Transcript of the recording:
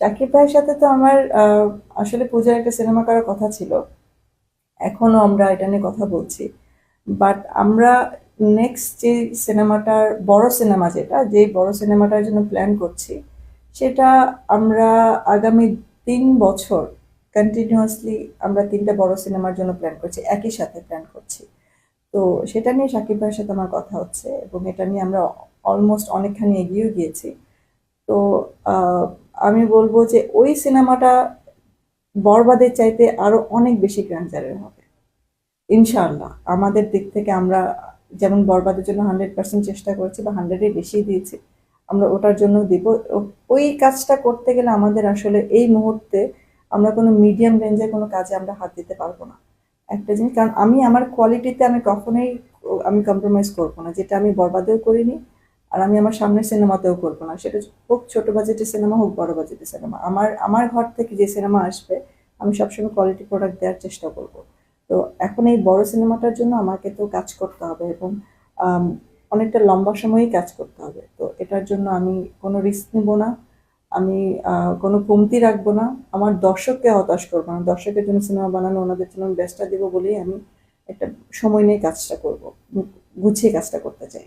শাকিব ভাইয়ের সাথে তো আমার আসলে পূজার একটা সিনেমা করার কথা ছিল। এখনো আমরা এটা নিয়ে কথা বলছি। বাট আমরা নেক্সট যে সিনেমাটার বড় সিনেমা যে বড় সিনেমাটার জন্য প্ল্যান করছি, সেটা আমরা আগামী 3 বছর কন্টিনিউয়াসলি আমরা 3টা বড় সিনেমার জন্য প্ল্যান করছি, একই সাথে প্ল্যান করছি। তো সেটা নিয়ে শাকিব ভাইয়ের সাথে আমার কথা হচ্ছে এবং এটা নিয়ে আমরা অলমোস্ট অনেকখানি এগিয়েও গিয়েছি। তো আহ, আমি বলবো যে ওই সিনেমাটা বরবাদের চাইতে আরো অনেক বেশি গ্র্যান্ডারের হবে ইনশাআল্লাহ। আমাদের দিক থেকে আমরা যেমন বরবাদের জন্য 100% চেষ্টা করেছি বা 100-এর বেশি দিয়েছি, আমরা ওটার জন্য দিব। ওই কাজটা করতে গেলে আমাদের আসলে এই মুহূর্তে আমরা কোনো মিডিয়াম রেঞ্জের কোনো কাজে আমরা হাত দিতে পারবো না। একটা জিনিস, কারণ আমি আমার কোয়ালিটিতে আমি কখনোই আমি কম্প্রোমাইজ করবো না, যেটা আমি বরবাদেও করিনি আর আমি আমার সামনের সিনেমাতেও করবো না। সেটা হোক ছোট বাজেটের সিনেমা, হোক বড় বাজেটের সিনেমা, আমার আমার ঘর থেকে যে সিনেমা আসবে আমি সবসময় কোয়ালিটি প্রোডাক্ট দেওয়ার চেষ্টা করব। তো এখন এই বড় সিনেমাটার জন্য আমাকে তো কাজ করতে হবে এবং আম, অনেকটা লম্বা সময়ই কাজ করতে হবে। তো এটার জন্য আমি কোনো রিস্ক নেব না, আমি কোনো কমতি রাখবো না, আমার দর্শককে হতাশ করবো না। দর্শকের জন্য সিনেমা বানানো, ওনাদের জন্য বেস্টটা দেবো বলেই আমি একটা সময় নিয়ে কাজটা করব, গুছিয়ে কাজটা করতে চাই।